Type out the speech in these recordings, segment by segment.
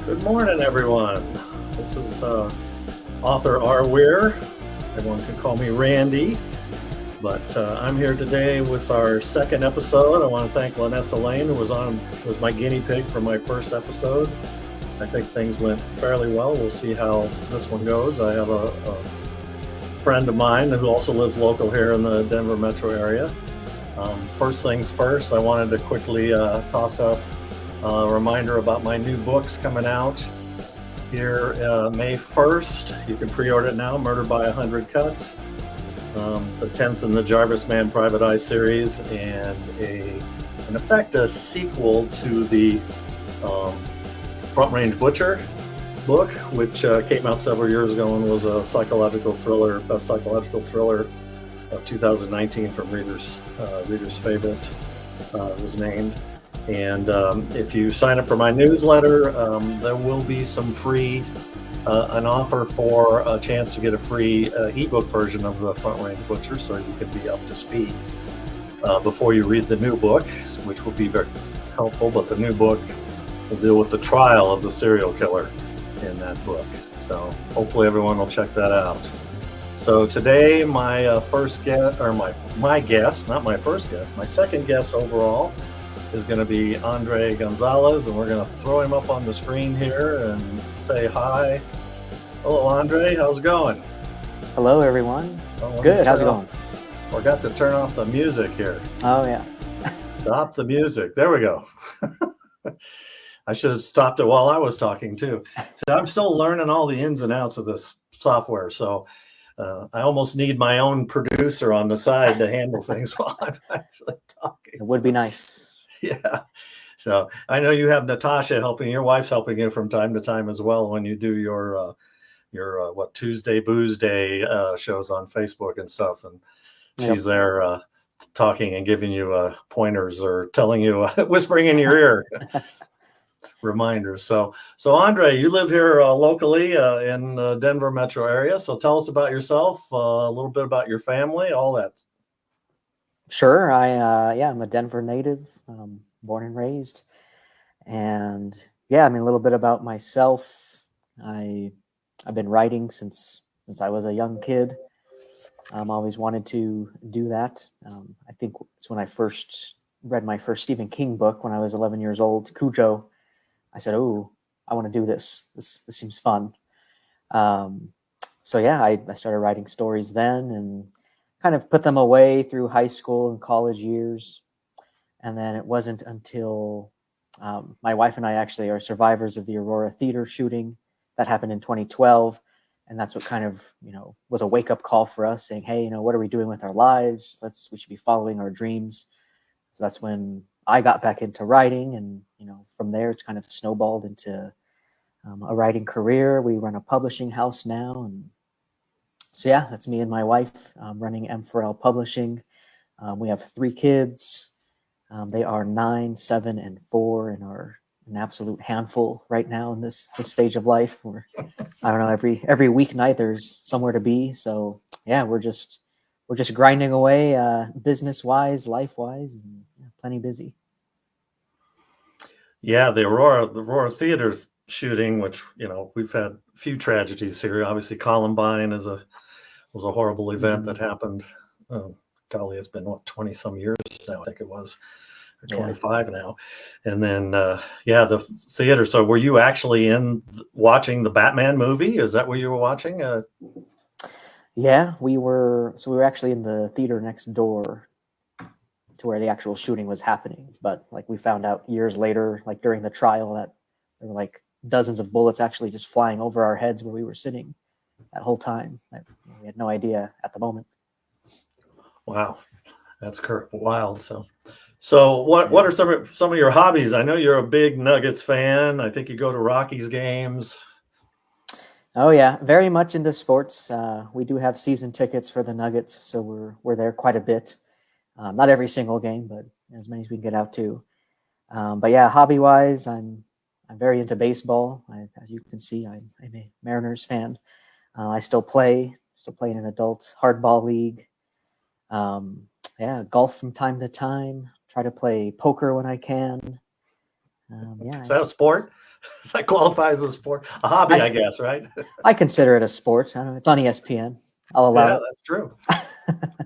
Good morning, everyone. This is author R Weir. Everyone can call me Randy, but I'm here today with our second episode. I want to thank Lanessa Lane, who was my guinea pig for my first episode. I think things went fairly well. We'll see how this one goes. I have a friend of mine who also lives local here in the Denver metro area. First things first, I wanted to quickly toss up a reminder about my new books coming out here May 1st. You can pre-order it now, Murder by 100 Cuts, the 10th in the Jarvis Man Private Eye series, and in effect a sequel to the Front Range Butcher book, which came out several years ago and was a psychological thriller, best psychological thriller of 2019 from Reader's Favorite was named. And if you sign up for my newsletter, there will be some free, an offer for a chance to get a free ebook version of the Front Range Butcher, so you can be up to speed before you read the new book, which will be very helpful. But the new book will deal with the trial of the serial killer in that book. So hopefully everyone will check that out. So today, my first guest, or my guest, not my first guest, my second guest overall, is going to be Andre Gonzalez, and we're going to throw him up on the screen here and say hi. Hello, Andre. How's it going? Hello, everyone. Good. How's it going? Forgot to turn off the music here. Oh, yeah. Stop the music. There we go. I should have stopped it while I was talking, too. So I'm still learning all the ins and outs of this software, so I almost need my own producer on the side to handle things while I'm actually talking. It would be nice. Yeah. So I know you have Natasha helping, your wife's helping you from time to time as well when you do your Tuesday Booze Day shows on Facebook and stuff. And she's there talking and giving you pointers or telling you, whispering in your ear, reminders. So Andre, you live here locally in Denver metro area. So tell us about yourself, a little bit about your family, all that. Sure. I'm a Denver native, born and raised. And a little bit about myself. I've been writing since I was a young kid. Always wanted to do that. I think it's when I first read my first Stephen King book when I was 11 years old, Cujo. I said, "Oh, I want to do this. This seems fun." I started writing stories then and kind of put them away through high school and college years. And then it wasn't until my wife and I actually are survivors of the Aurora Theater shooting that happened in 2012. And that's what kind of, was a wake-up call for us saying, hey, what are we doing with our lives? We should be following our dreams. So that's when I got back into writing. And, from there, it's kind of snowballed into a writing career. We run a publishing house now. And so, that's me and my wife running M4L Publishing. We have 3 kids. They are 9, 7, and 4, and are an absolute handful right now in this stage of life. Where I don't know, every weeknight there's somewhere to be. So we're just grinding away, business wise, life wise, and plenty busy. Yeah, the Aurora Theater shooting, which we've had a few tragedies here. Obviously, Columbine was a horrible event that happened. Golly, it's been 20 some years now. I think it was. 25 now. And then the theater. So were you actually watching the Batman movie? Is that what you were watching? We were actually in the theater next door to where the actual shooting was happening. But we found out years later, during the trial, that there were dozens of bullets actually just flying over our heads where we were sitting that whole time. We had no idea at the moment. Wow. That's wild. So what are some of your hobbies? I know you're a big Nuggets fan. I think you go to Rockies games. Oh yeah, very much into sports. We do have season tickets for the Nuggets, so we're there quite a bit. Not every single game, but as many as we can get out to. Hobby wise, I'm very into baseball. As you can see, I'm a Mariners fan. I still play in an adult hardball league. Golf from time to time. Try to play poker when I can. Is that a sport? Does that qualify as a sport? A hobby, I guess, right? I consider it a sport. I don't know, it's on ESPN. I'll allow Yeah, it. that's true.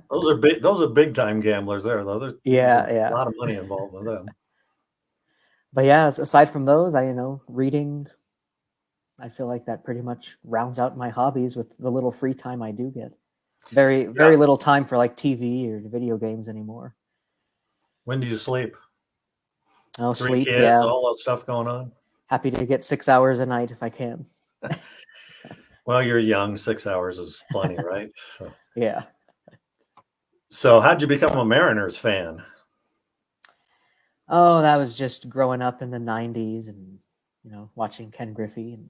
Those are big. Those are big time gamblers there, though. There's usually Yeah, a yeah. lot of money involved with them. But yeah, aside from those, reading, I feel like that pretty much rounds out my hobbies with the little free time I do get. Very, Yeah. very little time for like TV or video games anymore. When do you sleep? Oh, Three sleep, kids, yeah. all that stuff going on. Happy to get 6 hours a night if I can. Well, you're young. 6 hours is plenty, right? Yeah. So how'd you become a Mariners fan? Oh, that was just growing up in the 90s and, watching Ken Griffey and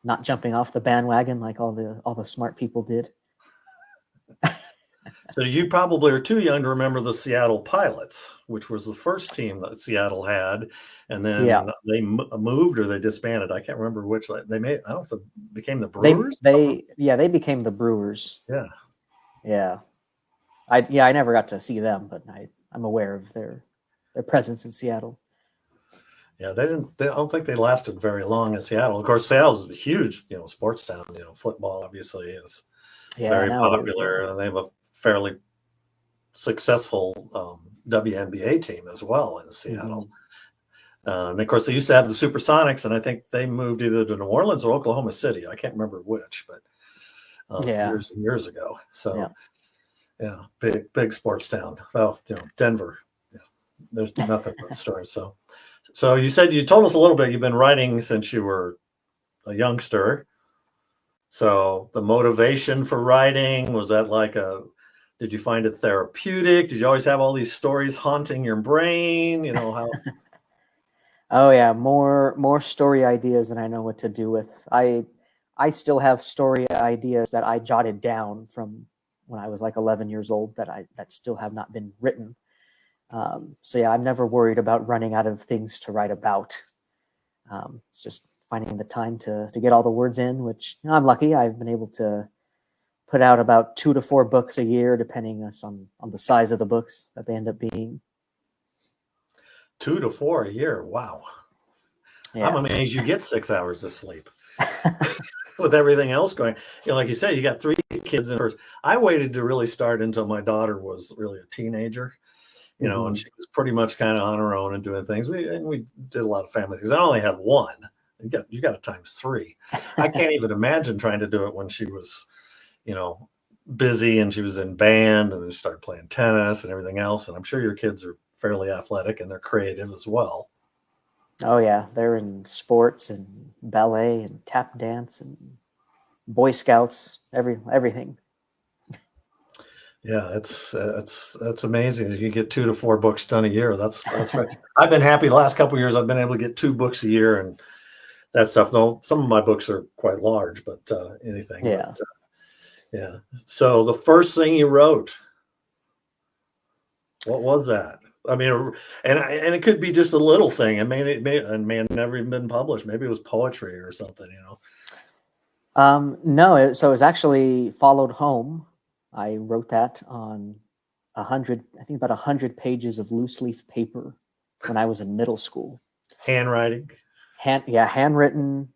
not jumping off the bandwagon like all the smart people did. So you probably are too young to remember the Seattle Pilots, which was the first team that Seattle had, and Yeah. then they moved or they disbanded. I can't remember which. They made. I don't know if it became the They Brewers. they became the Brewers. Yeah. Yeah. I never got to see them, but I'm aware of their presence in Seattle. Yeah, they didn't. I don't think they lasted very long in Seattle. Of course, Seattle's a huge, sports town. Football obviously is very Now it is. popular, and they have a fairly successful WNBA team as well in Seattle. And of course, they used to have the Supersonics, and I think they moved either to New Orleans or Oklahoma City. I can't remember which, but years and years ago. So, yeah, big sports town. So, Denver. Yeah, there's nothing but stories. So you said you told us a little bit. You've been writing since you were a youngster. So the motivation for writing, was that did you find it therapeutic? Did you always have all these stories haunting your brain? How? Oh yeah, more story ideas than I know what to do with. I still have story ideas that I jotted down from when I was like 11 years old that still have not been written. So yeah, I'm never worried about running out of things to write about. It's just finding the time to get all the words in, which I'm lucky. I've been able to put out about 2 to 4 books a year, depending on the size of the books that they end up being. 2 to 4 a year. Wow. Yeah. I'm amazed you get 6 hours of sleep with everything else going. Like you said, you got 3 kids in first. I waited to really start until my daughter was really a teenager. And she was pretty much kind of on her own and doing things. We did a lot of family things. I only had one. You got it times 3. I can't even imagine trying to do it when she was, busy and she was in band and then she started playing tennis and everything else. And I'm sure your kids are fairly athletic and they're creative as well. Oh yeah, they're in sports and ballet and tap dance and Boy Scouts, everything. Yeah, that's amazing. You get 2 to 4 books done a year. That's right. I've been happy the last couple of years. I've been able to get 2 books a year and that stuff. Though some of my books are quite large, but anything. Yeah. But, yeah. So the first thing you wrote, what was that? I mean, and it could be just a little thing. It may have never even been published. Maybe it was poetry or something. No. So it was actually Followed Home. I wrote that on 100, I think about 100 pages of loose leaf paper when I was in middle school. Handwriting. Handwritten.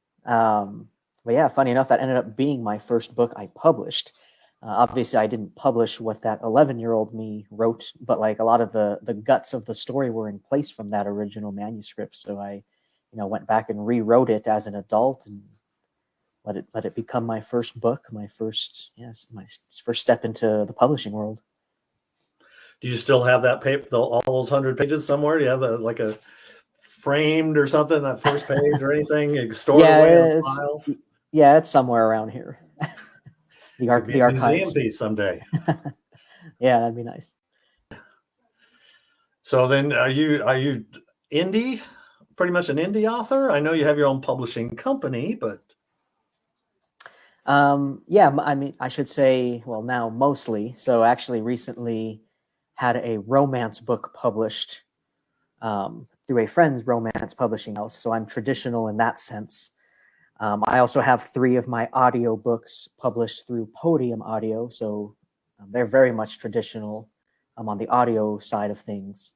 But yeah, funny enough, that ended up being my first book I published. Obviously, I didn't publish what that 11-year-old me wrote, but like a lot of the guts of the story were in place from that original manuscript. So I, went back and rewrote it as an adult and let it become my first book, my first step into the publishing world. Do you still have that paper, all those 100 pages somewhere? Do you have like a framed or something, that first page or anything stored away in a file? Yeah, it's somewhere around here. the archives. Museum piece someday. Yeah, that'd be nice. So then, are you indie? Pretty much an indie author? I know you have your own publishing company, but yeah, I mean, I should say, well, now mostly. So actually, recently had a romance book published through a friend's romance publishing house. So I'm traditional in that sense. I also have 3 of my audio books published through Podium Audio. So they're very much traditional on the audio side of things.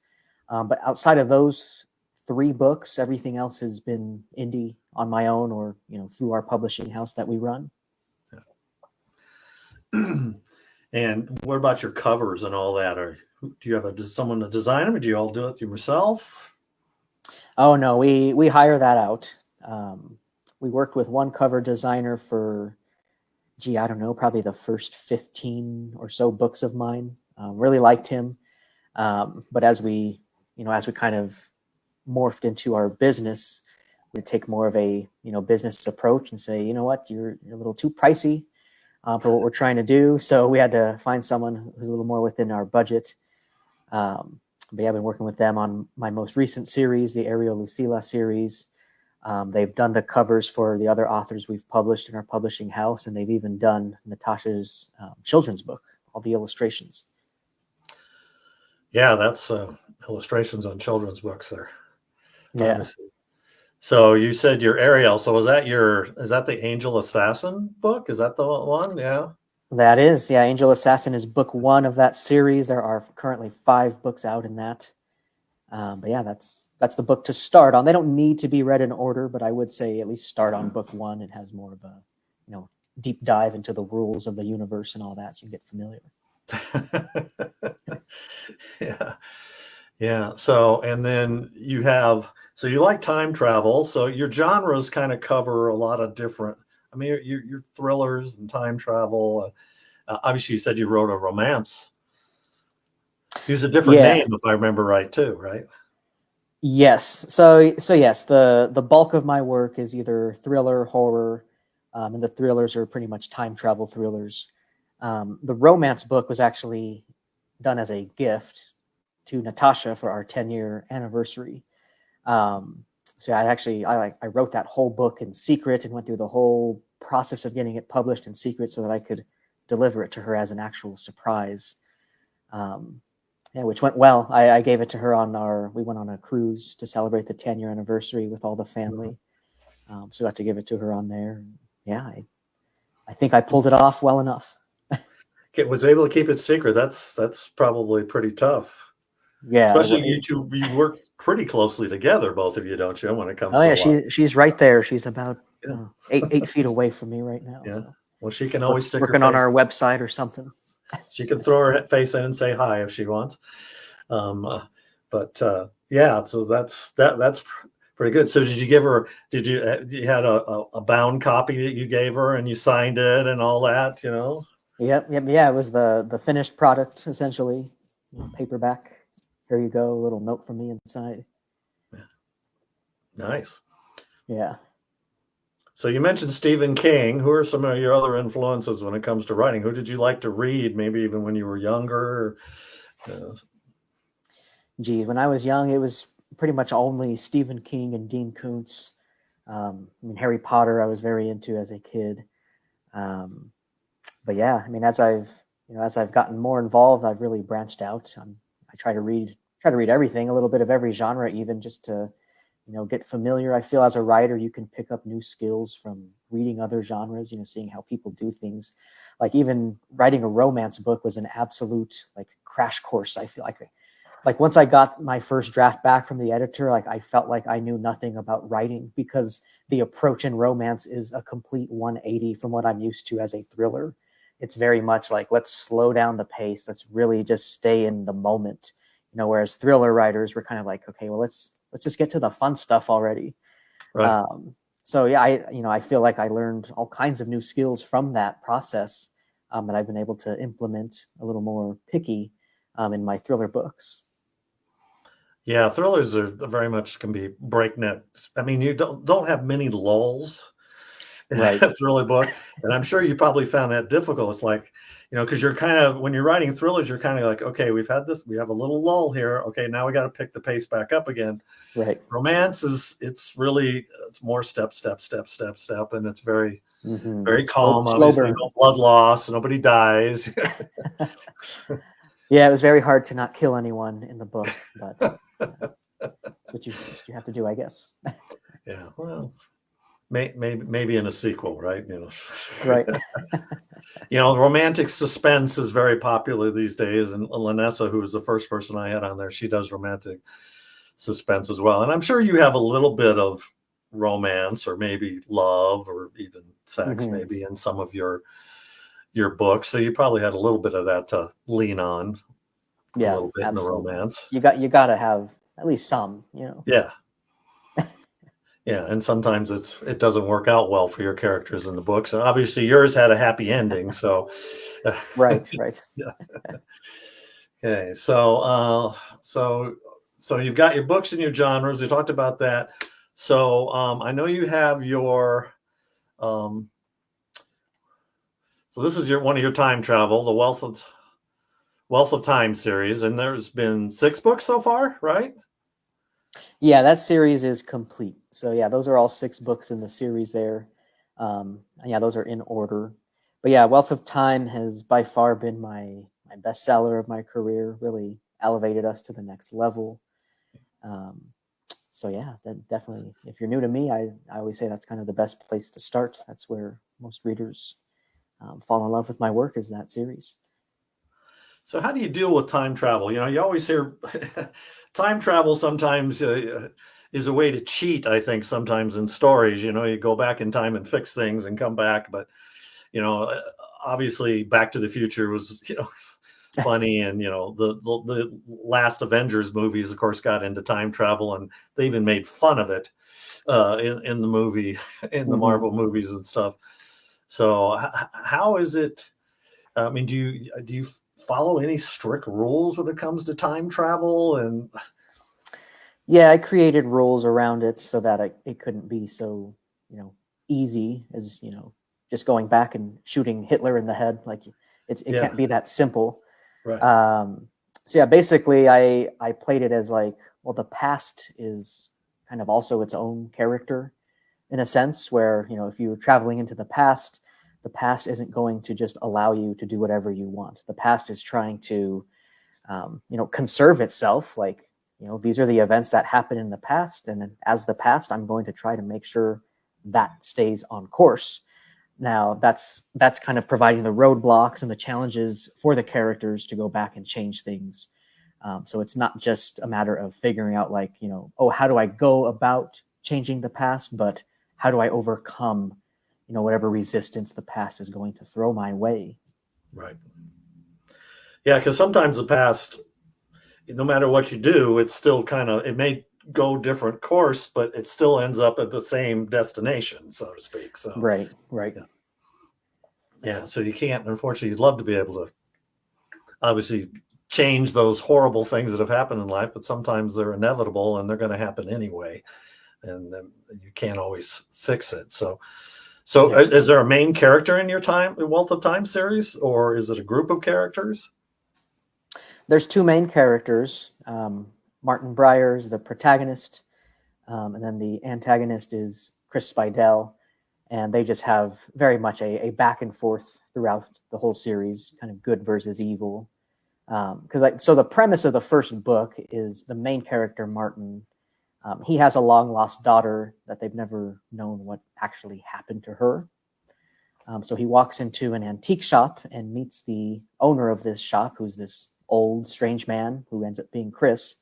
But outside of those 3 books. Everything else has been indie on my own, or through our publishing house that we run. And what about your covers and all that? Or do you have someone to design them, or do you all do it yourself? Oh no, we hire that out. We worked with one cover designer for, I don't know, probably the first 15 or so books of mine. Really liked him, but as we kind of morphed into our business, we take more of a business approach and say, you know what, you're a little too pricey for what we're trying to do. So we had to find someone who's a little more within our budget. But yeah, I've been working with them on my most recent series, the Ariel Lucila series. They've done the covers for the other authors we've published in our publishing house, and they've even done Natasha's children's book, all the illustrations. Yeah, that's illustrations on children's books there. Yeah. So you said your Ariel. So is that the Angel Assassin book? Is that the one? Yeah. That is, yeah. Angel Assassin is book 1 of that series. There are currently 5 books out in that. But yeah, that's the book to start on. They don't need to be read in order, but I would say at least start on book 1. It has more of a, deep dive into the rules of the universe and all that, so you get familiar. Yeah. So, and then you like time travel. So your genres kind of cover a lot of different. I mean, your thrillers and time travel. Obviously, you said you wrote a romance. Use a different name, if I remember right, too, right? Yes. So yes, the bulk of my work is either thriller, horror, and the thrillers are pretty much time travel thrillers. The romance book was actually done as a gift to Natasha for our 10-year anniversary. So I wrote that whole book in secret and went through the whole process of getting it published in secret so that I could deliver it to her as an actual surprise. Which went well. I gave it to her we went on a cruise to celebrate the 10-year anniversary with all the family. So I got to give it to her on there. Yeah, I think I pulled it off well enough. Was able to keep it secret. That's probably pretty tough. Yeah, especially you work pretty closely together, both of you, don't you? When it comes. Oh yeah, she's right there. She's about 8 feet away from me right now. Yeah. So. Well, she can always stick working her face on our website or something. She can throw her face in and say hi if she wants. So that's pretty good. So did you give her? You had a bound copy that you gave her and you signed it and all that? Yep. Yeah, it was the finished product essentially, paperback. Here you go, a little note from me inside. Yeah. Nice. Yeah. So you mentioned Stephen King. Who are some of your other influences when it comes to writing? Who did you like to read, maybe even when you were younger? Gee, when I was young, it was pretty much only Stephen King and Dean Koontz. Harry Potter I was very into as a kid. But yeah, as I've gotten more involved, I've really branched out. I try to read everything, a little bit of every genre, even just to get familiar. I feel as a writer, you can pick up new skills from reading other genres, seeing how people do things. Like even writing a romance book was an absolute crash course. I feel like once I got my first draft back from the editor, I felt like I knew nothing about writing, because the approach in romance is a complete 180 from what I'm used to as a thriller. It's very much let's slow down the pace. Let's really just stay in the moment. Whereas thriller writers were kind of okay, well, let's just get to the fun stuff already. Right. So yeah, I feel like I learned all kinds of new skills from that process that I've been able to implement a little more picky in my thriller books. Yeah, thrillers are very much can be breakneck. You don't have many lulls in a thriller book, and I'm sure you probably found that difficult. It's because you're kind of, when you're writing thrillers, you're kind of okay, we have a little lull here. Okay, now we got to pick the pace back up again. Right. Romance it's more step, and it's very, very calm. Obviously, no blood loss, nobody dies. Yeah, it was very hard to not kill anyone in the book, but that's what you have to do, I guess. Yeah, well, maybe in a sequel, right? Right. Romantic suspense is very popular these days, and Lanessa, who was the first person I had on there, she does romantic suspense as well. And I'm sure you have a little bit of romance or maybe love or even sex Hmm. maybe in some of your books. So you probably had a little bit of that to lean on, a Yeah, little bit in the absolutely. romance. You got to have at least some, you know. Yeah. Yeah, and sometimes it doesn't work out well for your characters in the books. And obviously yours had a happy ending, so Right, right. yeah. Okay, so you've got your books and your genres. We talked about that. So I know you have your um, so this is your one of your time travel, the Wealth of Time series, and there's been 6 books so far, right? Yeah, that series is complete. So yeah, those are all 6 books in the series there. And yeah, those are in order. But yeah, Wealth of Time has by far been my bestseller of my career. Really elevated us to the next level. Um, so yeah, that definitely. If you're new to me, I always say that's kind of the best place to start. That's where most readers fall in love with my work. Is that series? So how do you deal with time travel? You know, you always hear time travel sometimes is a way to cheat, I think, sometimes in stories. You know, you go back in time and fix things and come back. But, you know, obviously Back to the Future was, funny. And, the last Avengers movies, of course, got into time travel and they even made fun of it in the movie, in the Hmm. Marvel movies and stuff. So how is it? I mean, do you follow any strict rules when it comes to time travel? And Yeah, I created rules around it so that it couldn't be so, you know, easy as, just going back and shooting Hitler in the head. Like it yeah, can't be that simple. right, Um, so yeah, basically I played it as like, well, the past is kind of also its own character in a sense where, if you're traveling into the past isn't going to just allow you to do whatever you want. The past is trying to conserve itself. Like, these are the events that happened in the past, and as the past, I'm going to try to make sure that stays on course. Now, that's kind of providing the roadblocks and the challenges for the characters to go back and change things. So it's not just a matter of figuring out, like, oh, how do I go about changing the past, but how do I overcome, whatever resistance the past is going to throw my way. right. Yeah, because sometimes the past, no matter what you do, it's still it may go different course, but it still ends up at the same destination, so to speak. So Right, right. yeah, yeah. So you can't, unfortunately, you'd love to be able to obviously change those horrible things that have happened in life, but sometimes they're inevitable and they're going to happen anyway, and then you can't always fix it. So Yeah. is there a main character in your Wealth of Time series, or is it a group of characters? There's 2 main characters. Martin Breyer's the protagonist, and then the antagonist is Chris Spidell, and they just have very much a back and forth throughout the whole series, kind of good versus evil. So the premise of the first book is the main character Martin. He has a long lost daughter that they've never known what actually happened to her. So he walks into an antique shop and meets the owner of this shop, who's this old, strange man who ends up being Chris.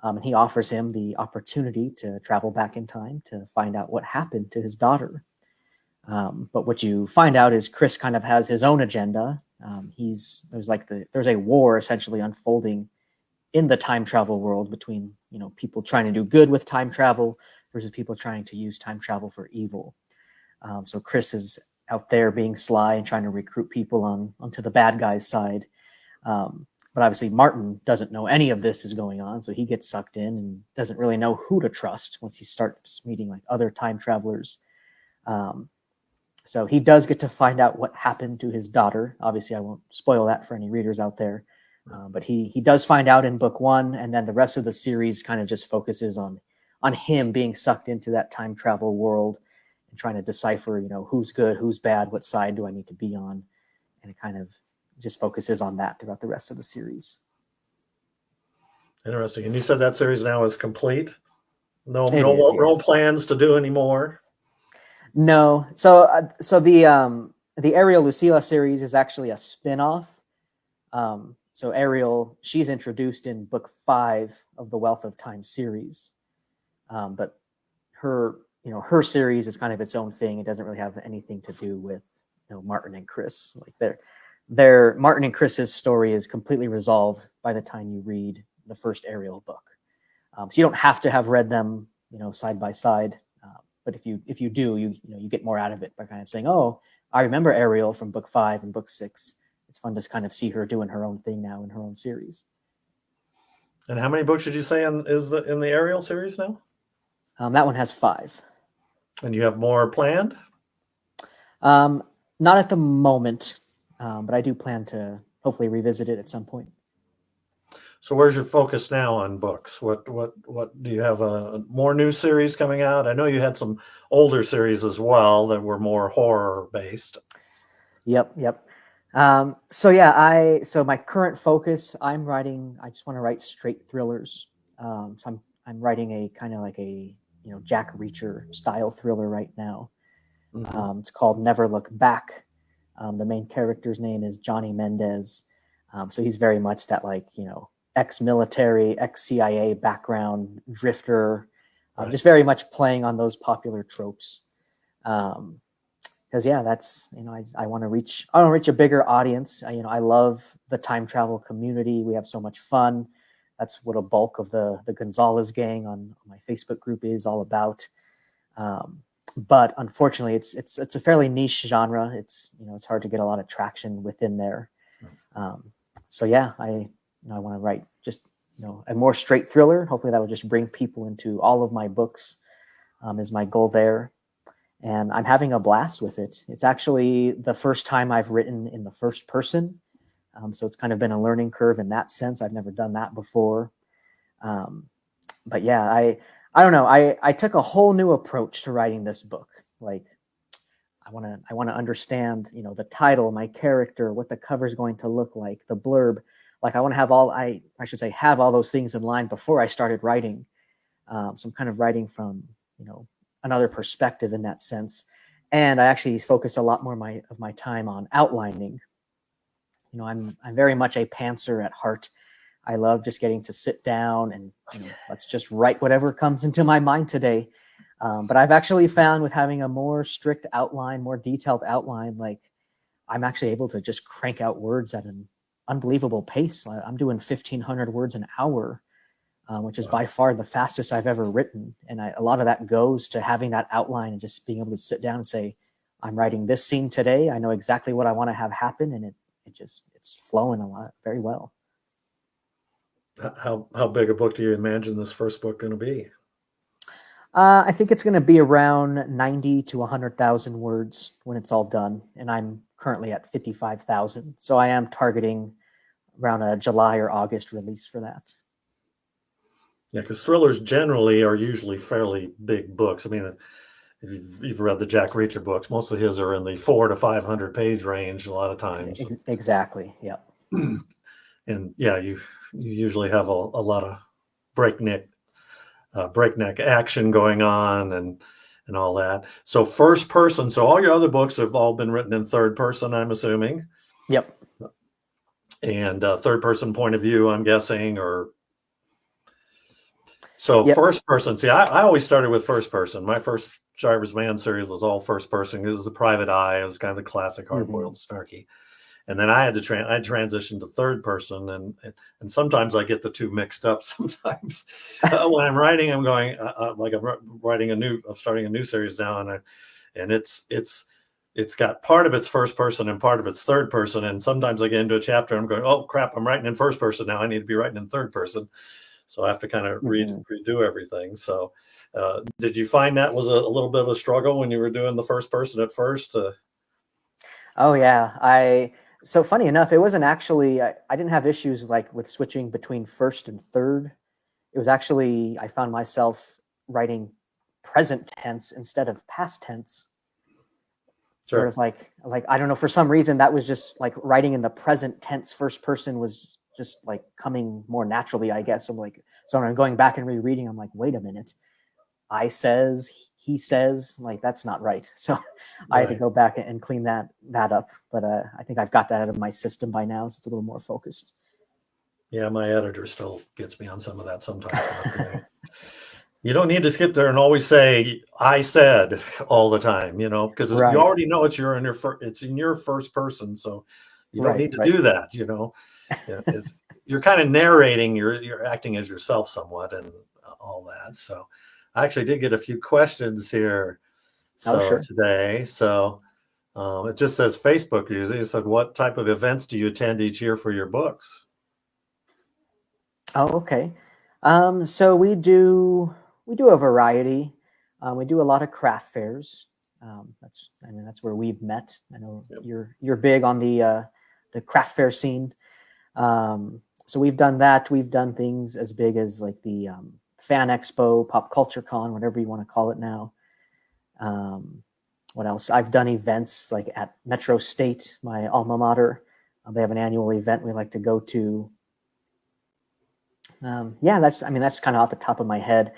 And he offers him the opportunity to travel back in time to find out what happened to his daughter. But what you find out is Chris kind of has his own agenda. There's a war essentially unfolding in the time travel world between people trying to do good with time travel versus people trying to use time travel for evil. So Chris is out there being sly and trying to recruit people onto the bad guy's side. But obviously Martin doesn't know any of this is going on, so he gets sucked in and doesn't really know who to trust once he starts meeting like other time travelers. Um, so he does get to find out what happened to his daughter. Obviously, I won't spoil that for any readers out there, but he does find out in book 1, and then the rest of the series kind of just focuses on him being sucked into that time travel world and trying to decipher, who's good, who's bad, what side do I need to be on, and it kind of just focuses on that throughout the rest of the series. Interesting. And you said that series now is complete. No, It is, yeah. no plans to do any more. No, so the Ariel Lucila series is actually a spin-off. so Ariel, she's introduced in book 5 of the Wealth of Time series, but her series is kind of its own thing. It doesn't really have anything to do with Martin and Chris. Like their Martin and Chris's story is completely resolved by the time you read the first Ariel book. So you don't have to have read them side by side, but if you do, you get more out of it by kind of saying, oh, I remember Ariel from book 5 and book 6. It's fun to kind of see her doing her own thing now in her own series. And how many books did you say in the Ariel series now? That one has 5. And you have more planned? Not at the moment, but I do plan to hopefully revisit it at some point. So where's your focus now on books? What do you have a more new series coming out? I know you had some older series as well that were more horror based. Yep. So my current focus, I just want to write straight thrillers. So I'm writing a kind of like a Jack Reacher style thriller right now. Mm-hmm. It's called Never Look Back. The main character's name is Johnny Mendez. So he's very much that ex-military, ex-CIA background drifter, right. Just very much playing on those popular tropes. Because that's I want to reach a bigger audience. I love the time travel community. We have so much fun. That's what a bulk of the Gonzalez gang on my Facebook group is all about. But unfortunately, it's a fairly niche genre. It's hard to get a lot of traction within there. I want to write just a more straight thriller. Hopefully, that will just bring people into all of my books. Is my goal there. And I'm having a blast with it. It's actually the first time I've written in the first person. So it's kind of been a learning curve in that sense. I've never done that before. But yeah, I don't know. I took a whole new approach to writing this book. Like I want to understand, the title, my character, what the cover is going to look like, the blurb. Like I want to have have all those things in line before I started writing. So I'm kind of writing from, another perspective in that sense. And I actually focused a lot more of my time on outlining. I'm very much a pantser at heart. I love just getting to sit down and let's just write whatever comes into my mind today. But I've actually found with having a more strict outline, more detailed outline, like I'm actually able to just crank out words at an unbelievable pace. I'm doing 1,500 words an hour. Which is by far the fastest I've ever written. And a lot of that goes to having that outline and just being able to sit down and say, I'm writing this scene today. I know exactly what I want to have happen. And it's flowing a lot, very well. How big a book do you imagine this first book going to be? I think it's going to be around 90 to 100,000 words when it's all done. And I'm currently at 55,000. So I am targeting around a July or August release for that. Yeah, because thrillers generally are usually fairly big books. I mean, if you've read the Jack Reacher books, most of his are in the 400 to 500 page range a lot of times. Exactly, yeah. And yeah, you usually have a lot of breakneck action going on and all that. So first person, so all your other books have all been written in third person, I'm assuming. Yep. And third person point of view, I'm guessing, or... So yep. First person, see, I always started with first person. My first Shiver's Man series was all first person. It was the private eye. It was kind of the classic hard-boiled snarky. And then I had to transition to third person, and sometimes I get the two mixed up. Sometimes when I'm writing, I'm going like I'm starting a new series now, and it's got part of its first person and part of its third person. And sometimes I get into a chapter, I'm going, oh crap, I'm writing in first person now. I need to be writing in third person. So I have to kind of redo everything. So did you find that was a little bit of a struggle when you were doing the first person at first? Oh, yeah. So funny enough, it wasn't actually, I didn't have issues like with switching between first and third. It was actually, I found myself writing present tense instead of past tense. Sure. Whereas like, I don't know, for some reason that was just like writing in the present tense first person was just like coming more naturally, I guess. So when I'm going back and rereading, I'm like, wait a minute, I says, he says, like, that's not right. So I had to go back and clean that up. But I think I've got that out of my system by now, so it's a little more focused. Yeah, my editor still gets me on some of that sometimes. You don't need to skip there and always say "I said" all the time, because you Right, already know it's in your first person, so you don't right, need to right. do that. Yeah, you're kind of narrating, you're acting as yourself somewhat, and all that. So, I actually did get a few questions here. Oh, So sure. today, it just says Facebook user. It said, "What type of events do you attend each year for your books?" Oh, okay. So we do a variety. We do a lot of craft fairs. That's where we've met. I know Yep. you're big on the craft fair scene. So we've done that. We've done things as big as like the Fan Expo, Pop Culture Con, whatever you want to call it now. Um, what else? I've done events like at Metro State, my alma mater. They have an annual event we like to go to. Yeah, that's kind of off the top of my head.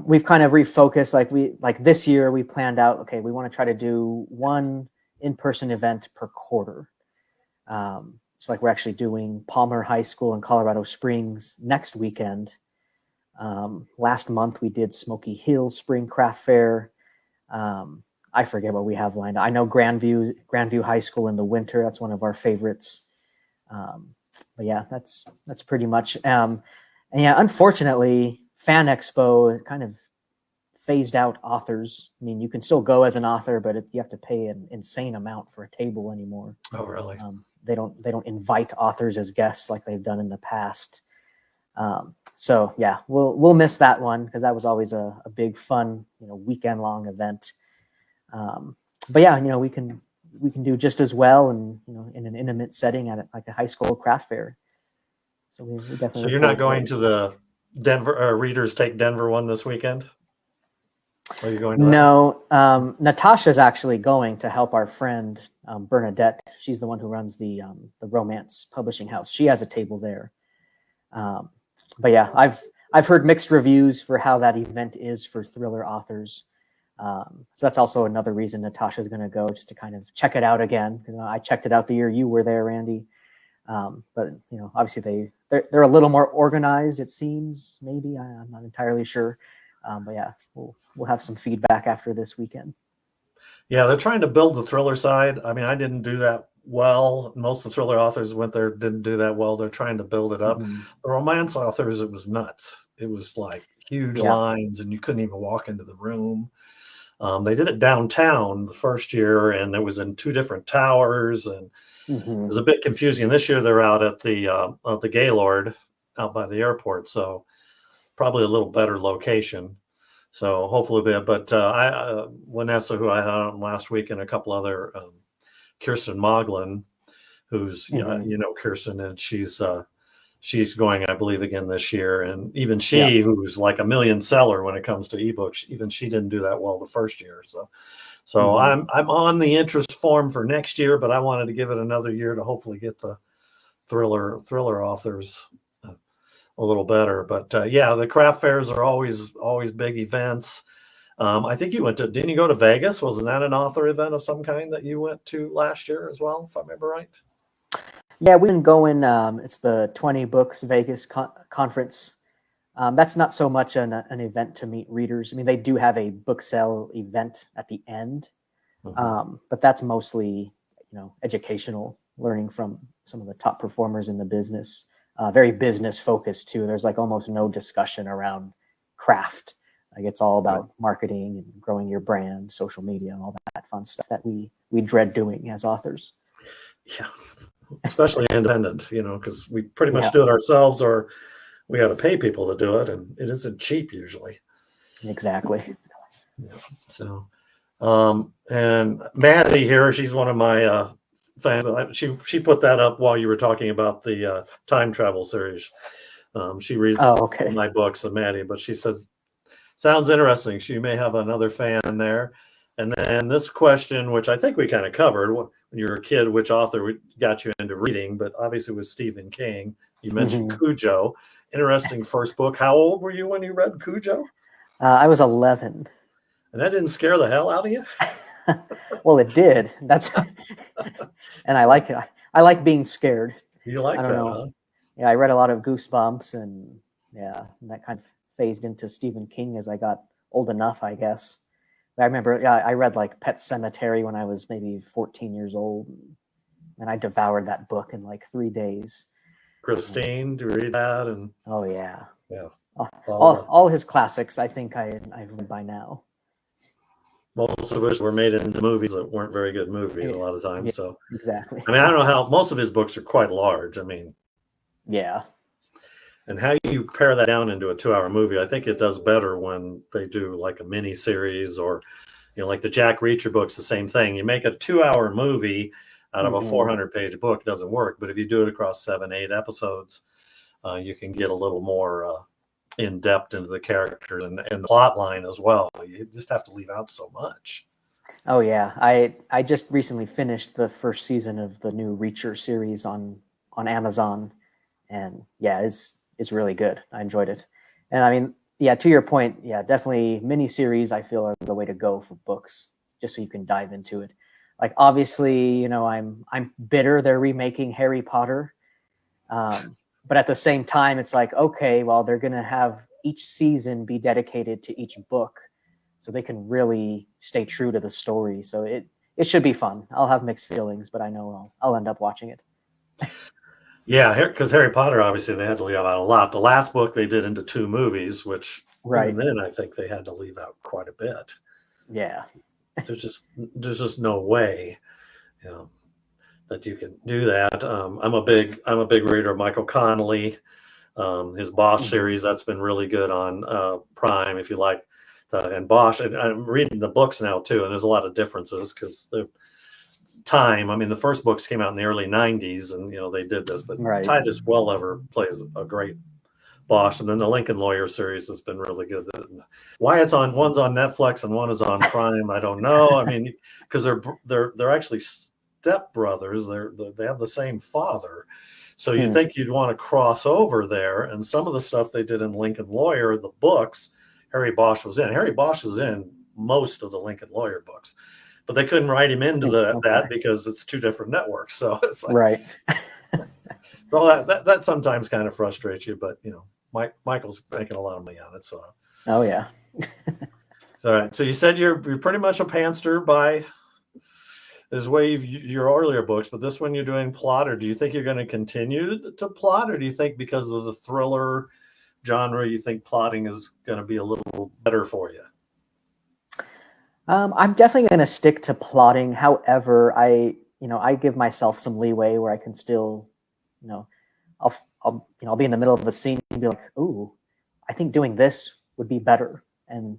We've kind of refocused. Like this year, we planned out. Okay, we want to try to do one in-person event per quarter. It's like we're actually doing Palmer High School in Colorado Springs next weekend. Last month we did Smoky Hills Spring Craft Fair. I forget what we have lined up. I know Grandview High School in the winter. That's one of our favorites. But yeah, that's pretty much. And yeah, unfortunately, Fan Expo kind of phased out authors. I mean, you can still go as an author, but you have to pay an insane amount for a table anymore. Oh, really? They don't invite authors as guests like they've done in the past. So yeah, we'll miss that one because that was always a big fun weekend long event. But yeah, we can do just as well, and in an intimate setting at like a high school craft fair. So we definitely So look you're not forward to going those. to the Denver Readers Take Denver one this weekend? Are you going to that one? No, Natasha's actually going to help our friend Bernadette. She's the one who runs the romance publishing house. She has a table there. Um, but yeah, I've heard mixed reviews for how that event is for thriller authors. So that's also another reason Natasha's going to go, just to kind of check it out again. Because I checked it out the year you were there, Randy. But obviously they're a little more organized. It seems, maybe I'm not entirely sure. But yeah, we'll have some feedback after this weekend. Yeah, they're trying to build the thriller side. I mean, I didn't do that well. Most of the thriller authors went there didn't do that well. They're trying to build it up. Mm-hmm. The romance authors, it was nuts. It was like huge Yeah. lines, and you couldn't even walk into the room. They did it downtown the first year, and it was in two different towers, and it Mm-hmm. was a bit confusing. This year, they're out at the Gaylord out by the airport, so probably a little better location. So hopefully, but Vanessa, who I had on last week, and a couple other, Kirsten Moglin, who's Mm-hmm. Kirsten, and she's going, I believe, again this year. And even Yeah. she, who's like a million seller when it comes to ebooks, even she didn't do that well the first year. So Mm-hmm. I'm on the interest form for next year, but I wanted to give it another year to hopefully get the thriller authors a little better. But yeah, the craft fairs are always big events. I think didn't you go to Vegas? Wasn't that an author event of some kind that you went to last year as well, if I remember right? Yeah, we've been going. It's the 20 Books Vegas conference. That's not so much an event to meet readers. I mean, they do have a book sale event at the end, Mm-hmm. but that's mostly educational, learning from some of the top performers in the business. Very business focused too. There's like almost no discussion around craft. Like it's all Right. about marketing and growing your brand, social media, and all that fun stuff that we dread doing as authors. Yeah, especially independent, because we pretty much Yeah, do it ourselves, or we got to pay people to do it, and it isn't cheap usually. exactly. Yeah. So, and Maddie here, she's one of my fans. She put that up while you were talking about the time travel series. She reads Oh, all okay. my books, and Maddie, but she said, sounds interesting. She may have another fan there. And then this question, which I think we kind of covered when you were a kid, which author got you into reading, but obviously with Stephen King. You mentioned Mhm. Cujo. Interesting first book. How old were you when you read Cujo? I was 11. And that didn't scare the hell out of you? Well, it did. That's and I like it. I like being scared. You I like don't that, know. huh? yeah, I read a lot of Goosebumps, and yeah, and that kind of phased into Stephen King as I got old enough, I guess. I remember, yeah, I read like Pet Cemetery when I was maybe 14 years old, and I devoured that book in like 3 days. And, Christine, do you read that? And oh yeah, yeah, all, all all the all his classics. I think I've read by now. most of which were made into movies that weren't very good movies Yeah, a lot of yeah, times. So exactly. I mean, I don't know how most of his books are quite large. I mean, Yeah. and how you pare that down into a 2 hour movie, I think it does better when they do like a mini series or, like the Jack Reacher books, the same thing. You make a 2 hour movie out of a Hmm. 400-page book, it doesn't work. But if you do it across 7, 8 episodes, you can get a little more in depth into the characters and the plot line as well. You just have to leave out so much. Oh yeah, I just recently finished the first season of the new Reacher series on Amazon, and yeah, it's really good. I enjoyed it, and I mean, yeah, to your point, yeah, definitely miniseries I feel are the way to go for books, just so you can dive into it. Like obviously, I'm bitter they're remaking Harry Potter, but at the same time, it's like okay, well they're gonna have each season be dedicated to each book, so they can really stay true to the story. So it should be fun. I'll have mixed feelings, but I know I'll end up watching it. Yeah, because Harry Potter, obviously, they had to leave out a lot. The last book they did into 2 movies, which even Right. then I think they had to leave out quite a bit. Yeah. There's just no way, you know, that you can do that. I'm a big reader of Michael Connelly. His Bosch Hmm. series, that's been really good on Prime if you like. And Bosch, and I'm reading the books now too, and there's a lot of differences because the time. I mean, the first books came out in the early '90s, and they did this. But Right. Titus Welliver plays a great Bosch, and then the Lincoln Lawyer series has been really good. Why one's on Netflix and one is on Prime, I don't know. I mean, because they're actually stepbrothers. They have the same father, so you'd Hmm. think you'd want to cross over there. And some of the stuff they did in Lincoln Lawyer, the books, Harry Bosch was in. Harry Bosch is in most of the Lincoln Lawyer books, but they couldn't write him into that Okay. because it's 2 different networks. So it's like, Right. so that sometimes kind of frustrates you, but Michael's making a lot of money on it. So Oh yeah. all right. So you said you're pretty much a pantser by this way your earlier books, but this one you're doing plot, or do you think you're going to continue to plot, or do you think because of the thriller genre, you think plotting is going to be a little better for you? I'm definitely going to stick to plotting. However, I give myself some leeway where I can still, you know, I'll be in the middle of a scene and be like, ooh, I think doing this would be better. And,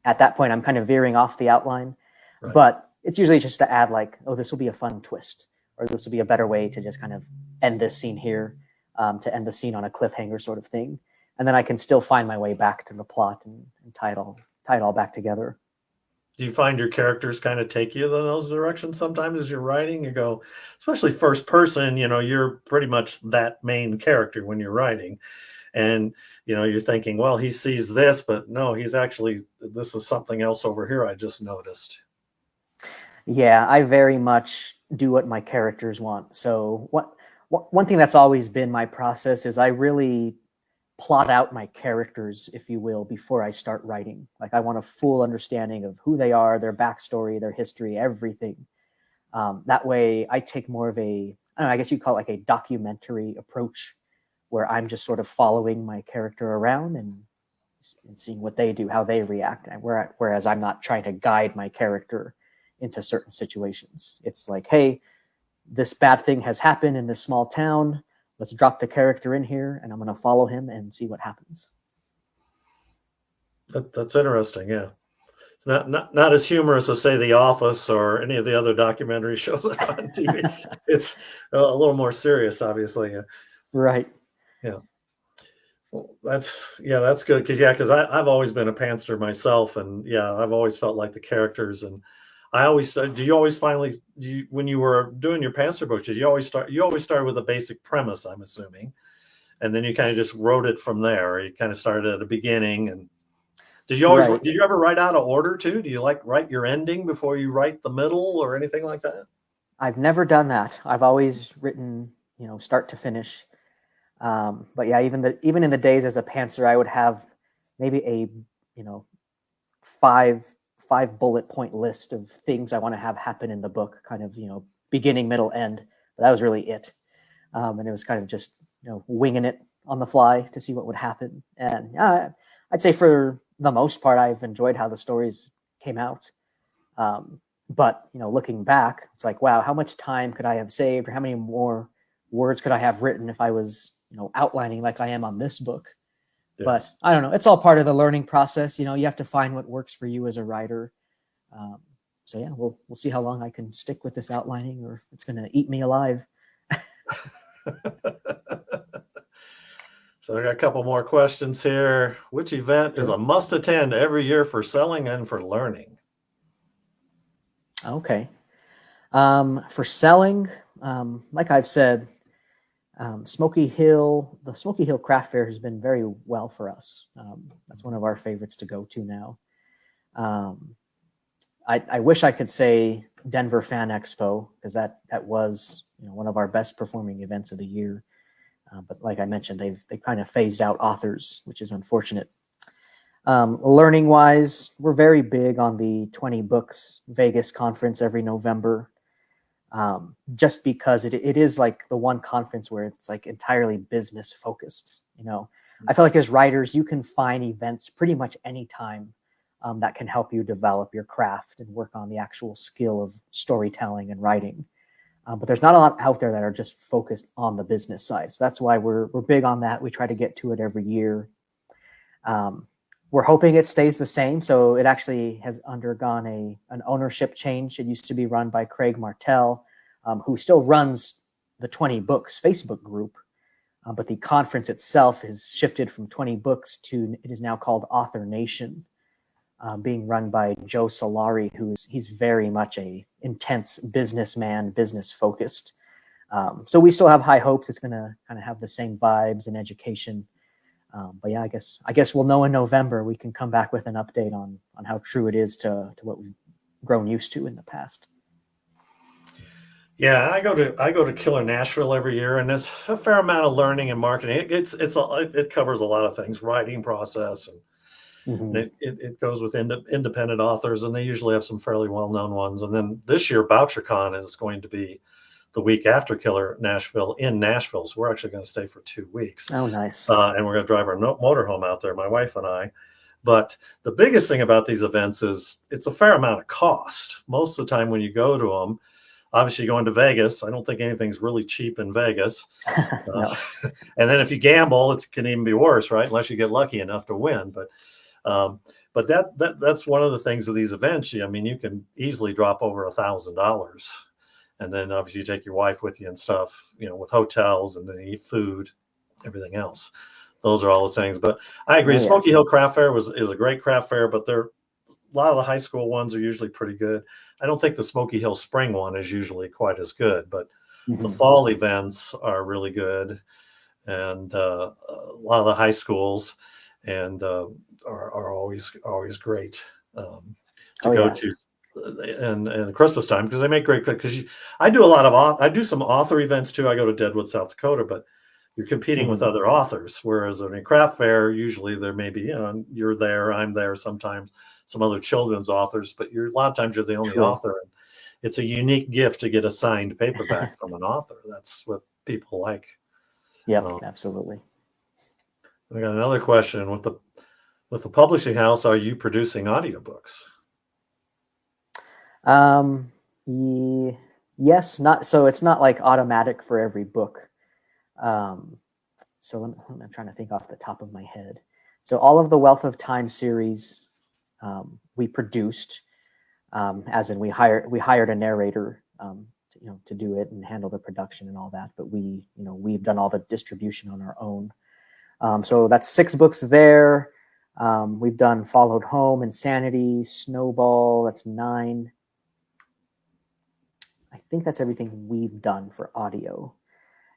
at that point, I'm kind of veering off the outline. Right. But it's usually just to add, like, oh, this will be a fun twist, or this will be a better way to just kind of end this scene here, to end the scene on a cliffhanger sort of thing. And then I can still find my way back to the plot and tie it all back together. Do you find your characters kind of take you in those directions sometimes as you're writing? You go, especially first person, you're pretty much that main character when you're writing. And you're thinking, well, he sees this, but no, this is something else over here I just noticed. Yeah, I very much do what my characters want. So one thing that's always been my process is I really plot out my characters, if you will, before I start writing. Like I want a full understanding of who they are, their backstory, their history, everything. That way, I take more of I don't know, I guess you call it like a documentary approach, where I'm just sort of following my character around and seeing what they do, how they react. Whereas I'm not trying to guide my character into certain situations. It's like, hey, this bad thing has happened in this small town. Let's drop the character in here, and I'm going to follow him and see what happens. That's interesting. Yeah, it's not as humorous as say The Office or any of the other documentary shows that are on TV. It's a little more serious, obviously. Right. Yeah. Well, that's good because I've always been a pantser myself, and yeah, I've always felt like the characters, and I always do. You always when you were doing your pantser books, did you always start with a basic premise, I'm assuming, and then you kind of just wrote it from there. Or you kind of started at the beginning, and Right. did you ever write out of order too? Do you like write your ending before you write the middle or anything like that? I've never done that. I've always written, start to finish. But yeah, even in the days as a pantser, I would have maybe a five bullet point list of things I want to have happen in the book, kind of beginning, middle, end. But that was really it, and it was kind of just winging it on the fly to see what would happen. And I'd say for the most part, I've enjoyed how the stories came out. But looking back, it's like, wow, how much time could I have saved, or how many more words could I have written if I was outlining like I am on this book? Yeah. But I don't know. It's all part of the learning process. You have to find what works for you as a writer. So yeah, we'll see how long I can stick with this outlining, or if it's going to eat me alive. So I got a couple more questions here. Which event is a must attend every year for selling and for learning? Okay. For selling, like I've said, the Smoky Hill Craft Fair has been very well for us. That's one of our favorites to go to now. I wish I could say Denver Fan Expo, because that was one of our best performing events of the year. But like I mentioned, they've kind of phased out authors, which is unfortunate. Learning wise, we're very big on the 20 Books Vegas conference every November. Just because it is like the one conference where it's like entirely business focused. I feel like as writers, you can find events pretty much anytime that can help you develop your craft and work on the actual skill of storytelling and writing. But there's not a lot out there that are just focused on the business side. So that's why we're big on that. We try to get to it every year. We're hoping it stays the same. So it actually has undergone an ownership change. It used to be run by Craig Martell, who still runs the 20 Books Facebook group. But the conference itself has shifted from 20 Books to, it is now called Author Nation, being run by Joe Solari, he's very much a intense businessman, business focused. So we still have high hopes it's going to kind of have the same vibes and education. But yeah, I guess we'll know in November. We can come back with an update on how true it is to what we've grown used to in the past. Yeah, I go to Killer Nashville every year, and it's a fair amount of learning and marketing. It covers a lot of things, writing process, and it goes with independent authors, and they usually have some fairly well-known ones. And then this year, BoucherCon is going to be the week after Killer Nashville in Nashville. So we're actually going to stay for 2 weeks. Oh, nice. And we're going to drive our motorhome out there, my wife and I. But the biggest thing about these events is it's a fair amount of cost. Most of the time when you go to them, obviously going to Vegas, I don't think anything's really cheap in Vegas. No. And then if you gamble, it can even be worse, right? Unless you get lucky enough to win. But that's one of the things of these events. I mean, you can easily drop over $1,000, and then obviously you take your wife with you and stuff, with hotels, and then you eat food, everything else. Those are all the things. But I agree. Smoky Hill Craft Fair is a great craft fair, but a lot of the high school ones are usually pretty good. I don't think the Smoky Hill Spring one is usually quite as good, but the fall events are really good, and a lot of the high schools and are always great to go to, and Christmas time, because they make great. Because I do some author events too. I go to Deadwood, South Dakota, but you're competing with other authors. Whereas in a craft fair, usually there may be you're there, I'm there, sometimes some other children's authors, but a lot of times you're the only author. And it's a unique gift to get a signed paperback from an author. That's what people like. Yep, absolutely. I got another question. With the publishing house, are you producing audiobooks? Yes, so it's not like automatic for every book. So I'm trying to think off the top of my head. So all of the Wealth of Time series we produced, as in we hired a narrator to do it and handle the production and all that. But we've done all the distribution on our own. So that's 6 books there. We've done Followed Home, Insanity, Snowball. That's 9. I think that's everything we've done for audio.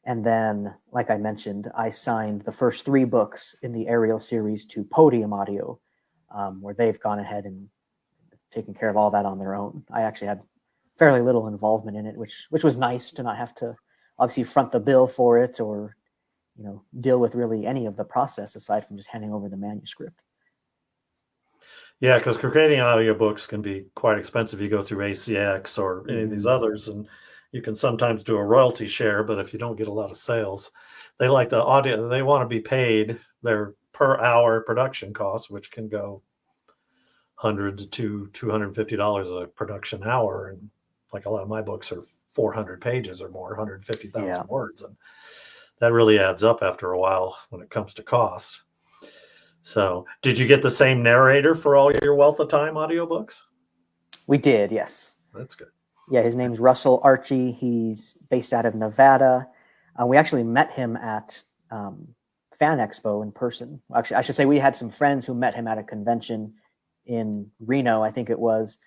And then, like I mentioned, I signed the first 3 books in the Ariel series to Podium Audio, where they've gone ahead and taken care of all that on their own. I actually had fairly little involvement in it, which was nice to not have to obviously front the bill for it or deal with really any of the process aside from just handing over the manuscript. Yeah, because creating audiobooks can be quite expensive. You go through ACX or any of these others, and you can sometimes do a royalty share, but if you don't get a lot of sales, they like the audio, they want to be paid their per hour production costs, which can go hundreds to $250 a production hour. And like a lot of my books are 400 pages or more, 150,000 Yeah. words. And that really adds up after a while when it comes to cost. So, did you get the same narrator for all your Wealth of Time audiobooks? We did, yes. That's good. Yeah, his name's Russell Archie. He's based out of Nevada. We actually met him at Fan Expo in person. Actually, I should say we had some friends who met him at a convention in Reno, I think it was,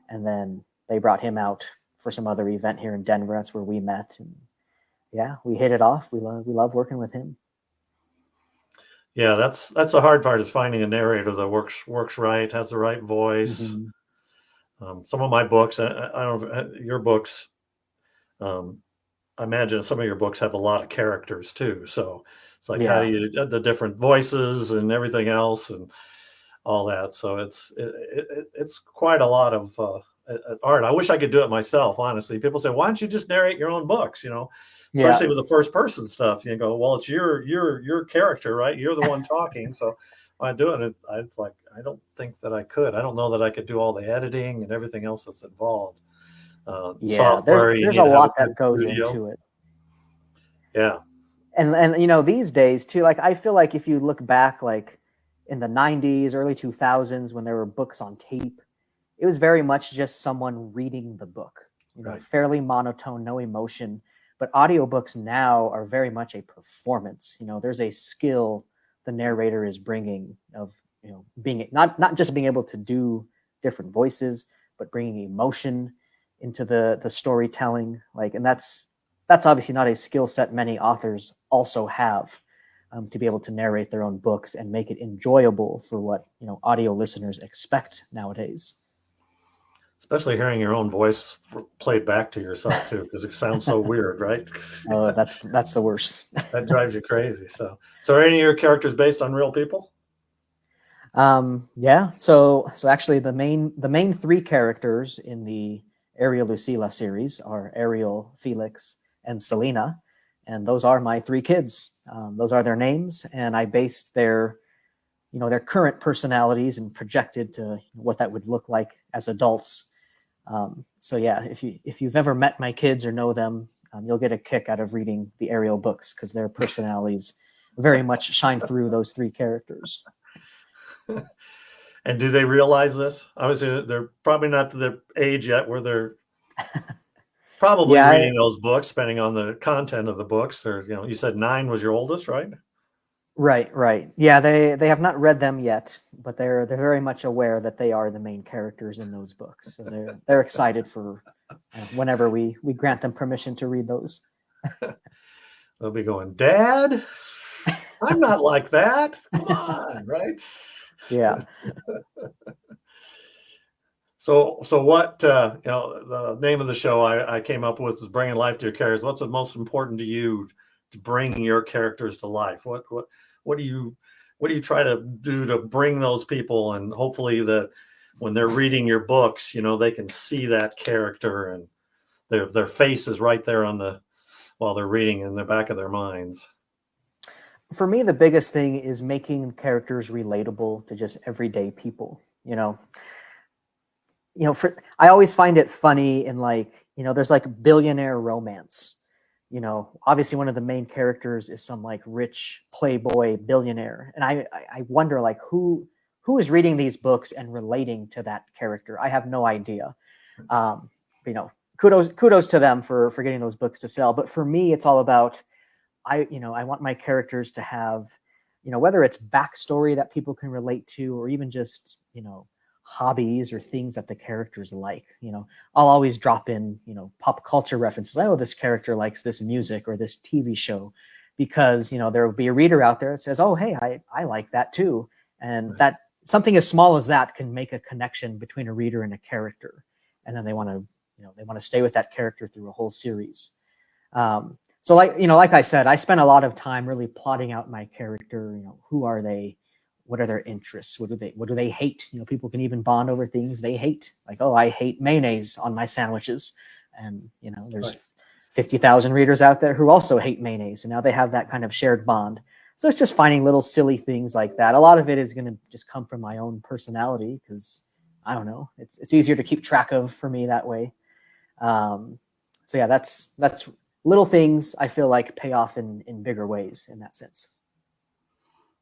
and then they brought him out for some other event here in Denver. That's where we met, and yeah, we hit it off. We love working with him. Yeah, that's the hard part, is finding a narrator that works right, has the right voice. Some of my books, I don't know, your books, I imagine some of your books have a lot of characters too. So it's like, how do you, the different voices and everything else and all that. So it's quite a lot of art. I wish I could do it myself, honestly. People say, why don't you just narrate your own books? Especially with the first person stuff. You go, well, it's your character, right? You're the one talking. So I do it. It's like, I don't think that I could. I don't know that I could do all the editing and everything else that's involved. Software, there's a lot that goes into it. Yeah. And these days too, like, I feel like if you look back, like in the 90s, early 2000s, when there were books on tape, it was very much just someone reading the book, Right. fairly monotone, no emotion. But audiobooks now are very much a performance. There's a skill the narrator is bringing of, being not just being able to do different voices, but bringing emotion into the storytelling. And that's obviously not a skill set many authors also have, to be able to narrate their own books and make it enjoyable for what audio listeners expect nowadays. Especially hearing your own voice played back to yourself too, because it sounds so weird, right? Oh, that's the worst. That drives you crazy. So are any of your characters based on real people? Yeah. So actually, the main three characters in the Ariel Lucila series are Ariel, Felix, and Selena, and those are my three kids. Those are their names, and I based their current personalities and projected to what that would look like as adults. So yeah, if you've ever met my kids or know them, you'll get a kick out of reading the Ariel books, because their personalities very much shine through those three characters. And do they realize this? Obviously, they're probably not to the age yet where they're probably reading those books, depending on the content of the books. Or you said 9 was your oldest, right? Right. Yeah, they have not read them yet, but they're very much aware that they are the main characters in those books. So they're excited for whenever we grant them permission to read those. They'll be going, Dad, I'm not like that. Come on, right? Yeah. So what, the name of the show I came up with is Bringing Life to Your Characters. What's the most important to you to bring your characters to life? What do you try to do to bring those people, and hopefully that when they're reading your books, they can see that character and their face is right there while they're reading in the back of their minds? For me, the biggest thing is making characters relatable to just everyday people. I always find it funny in there's like billionaire romance. Obviously one of the main characters is some like rich playboy billionaire. And I wonder who is reading these books and relating to that character. I have no idea. Kudos to them for getting those books to sell. But for me, it's all about, I want my characters to have, whether it's backstory that people can relate to, or even just, hobbies or things that the characters like. I'll always drop in, pop culture references. Oh, this character likes this music or this TV show, because, there will be a reader out there that says, oh, hey, I like that too. And that something as small as that can make a connection between a reader and a character. And then they want to stay with that character through a whole series. So like I said, I spent a lot of time really plotting out my character. Who are they? What are their interests? What do they hate? People can even bond over things they hate. Like, oh, I hate mayonnaise on my sandwiches. And, there's 50,000 readers out there who also hate mayonnaise. And now they have that kind of shared bond. So it's just finding little silly things like that. A lot of it is going to just come from my own personality because, I don't know, it's easier to keep track of for me that way. So yeah, that's little things I feel like pay off in bigger ways in that sense.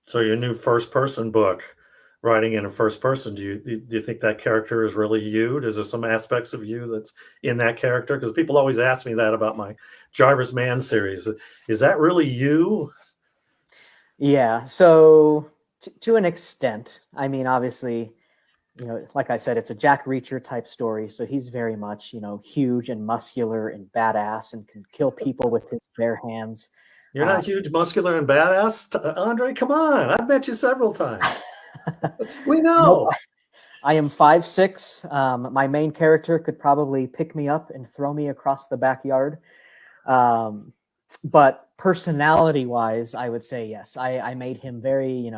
So your new first person book, writing in a first person, do you think that character is really you? Is there some aspects of you that's in that character? Because people always ask me that about my Jarvis Mann series. Is that really you? Yeah. So to an extent, I mean, obviously, like I said, it's a Jack Reacher type story. So he's very much, huge and muscular and badass and can kill people with his bare hands. You're not huge, muscular, and badass, Andre. Come on, I've met you several times. We Nope. know. I am 5'6". My main character could probably pick me up and throw me across the backyard. But personality-wise, I would say yes. I made him very,